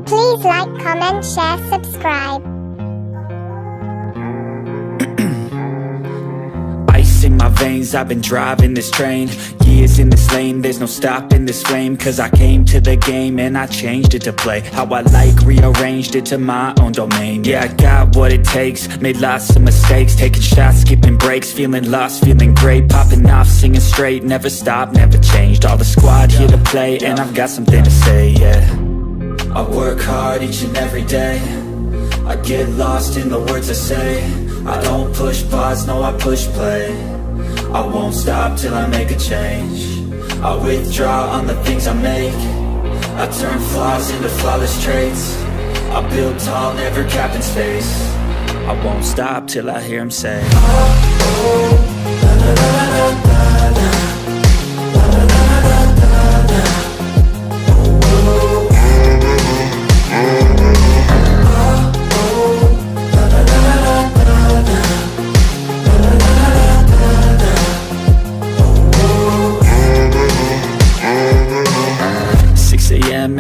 Please like, comment, share, subscribe. Ice in my veins, I've been driving this train. Years in this lane, there's no stopping this flame. Cause I came to the game and I changed it to play how I like, rearranged it to my own domain. Yeah, I got what it takes, made lots of mistakes, taking shots, skipping breaks, feeling lost, feeling great, popping off, singing straight, never stopped, never changed. All the squad here to play and I've got something to say, yeah. I work hard each and every day, I get lost in the words I say. I don't push pause, no I push play. I won't stop till I make a change. I withdraw on the things I make. I turn flaws into flawless traits. I build tall, never capped in space. I won't stop till I hear him say, oh, oh, la, la, la, la, la, la.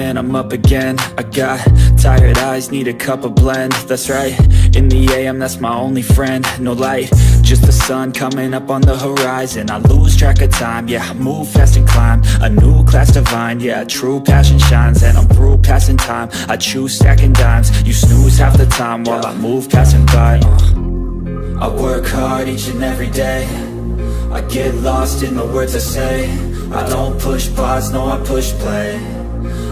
And I'm up again. I got tired eyes, need a cup of blend. That's right, in the AM, that's my only friend. No light, just the sun coming up on the horizon. I lose track of time, yeah, I move fast and climb a new class divine, yeah, true passion shines. And I'm through passing time, I choose stacking dimes. You snooze half the time while I move passing by. I work hard each and every day, I get lost in the words I say. I don't push pause, no I push play.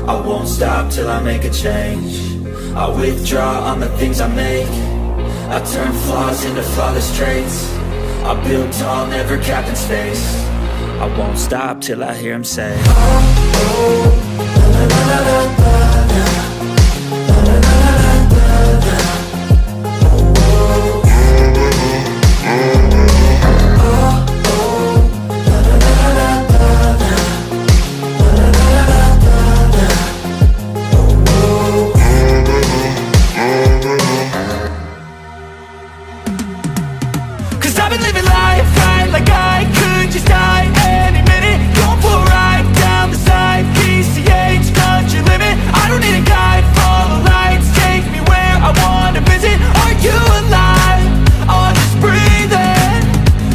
I won't stop till I make a change. I withdraw on the things I make. I turn flaws into flawless traits. I build tall, never capped in space. I won't stop till I hear him say, oh, oh, la, la, la, la, la, la. I've been living life right like I could just die any minute. Going for a ride down the side, PCH, country limit. I don't need a guide, follow lights, take me where I wanna visit. Are you alive? Or just breathing?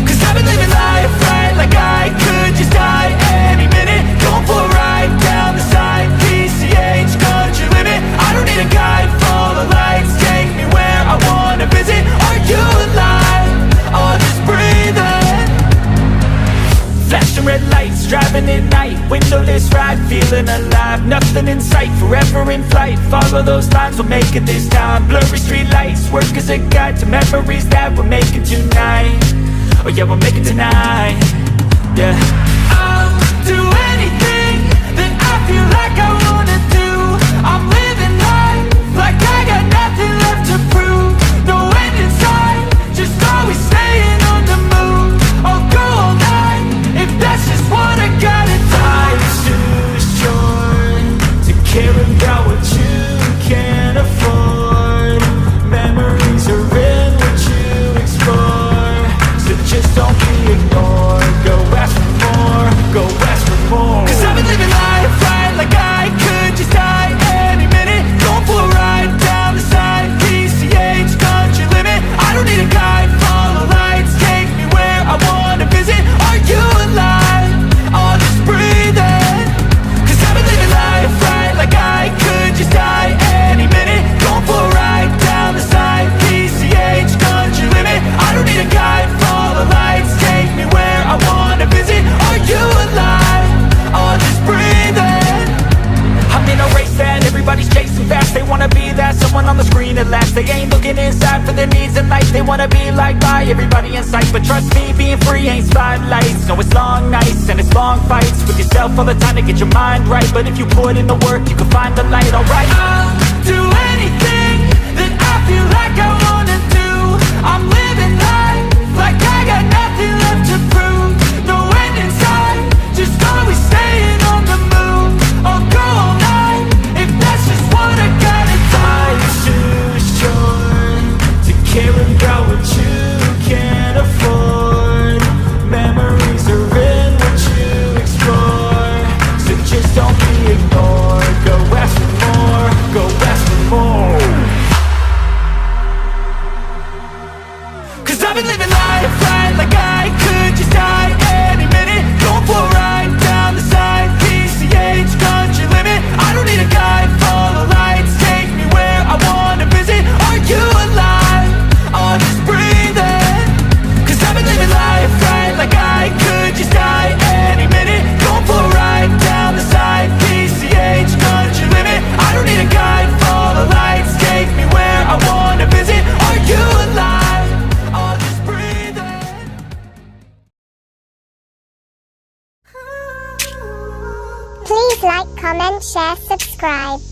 Cause I've been living life right like I could just die any minute. Going for a ride down the side, PCH, country limit. I don't need a guide, follow lights, take me where I wanna visit. Are you alive? Or just breathing? Flashing red lights, driving at night, windowless ride, feeling alive. Nothing in sight, forever in flight. Follow those lines, we'll make it this time. Blurry street lights, work as a guide to memories that we're making tonight. Oh yeah, we'll make it tonight. Yeah, I'll do anything that I feel like I wanna do. I'm living life like I got nothing left to prove. No end in sight, just always staying on the move. I'll go all night if that's just what I gotta do. Life's too short to care about what you can't afford. Memories are in what you explore, so just don't be ignored. Go ask for more, go ask for more. Cause I've been living life right like I could just die any minute. Going for a ride down the side, PCH, country limit. I don't need a guide, follow lights, take me where I wanna visit. Are you alive? Or just breathing? Cause I've been living life right like I could just die any minute. Going for a ride down the side, PCH, country limit. I don't need a guide, follow lights, take me where I wanna visit. Are you alive? Or just breathing? I'm in a race that everybody's chasing fast. They wanna be that someone on the screen at last. They ain't looking inside for their needs in life. They wanna be liked by everybody in sight. But trust me, being free ain't spotlights. No, it's long nights and it's long fights with yourself all the time to get your mind right. But if you put in the work, you can find the light, alright. I'll do anything that I feel like I wanna do. I'm living life like I got nothing left to prove. No end in sight, just always staying on the move. I'll go all night if that's just what I gotta do. Life's too short to care about what you can't afford. Memories are in what you explore, so just don't be ignored. Go ask for more, go ask Please like, comment, share, subscribe.